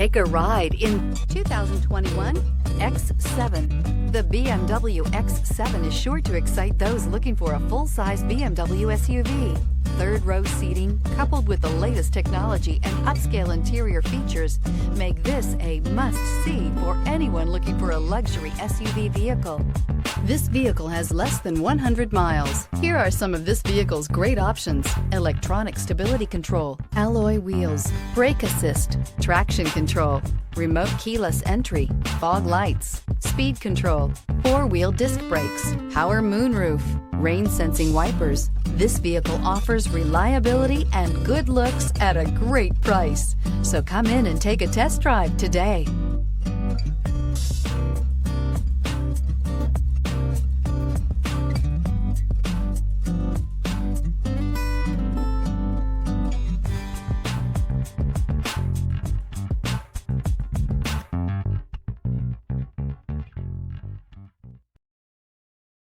Take a ride in 2021 X7. The BMW X7 is sure to excite those looking for a full-size BMW SUV. Third-row seating, coupled with the latest technology and upscale interior features, make this a must-see for anyone looking for a luxury SUV vehicle. This vehicle has less than 100 miles. Here are some of this vehicle's great options: electronic stability control, alloy wheels, brake assist, traction control, remote keyless entry, fog lights, speed control, four-wheel disc brakes, power moonroof, rain sensing wipers. This vehicle offers reliability and good looks at a great price. So come in and take a test drive today.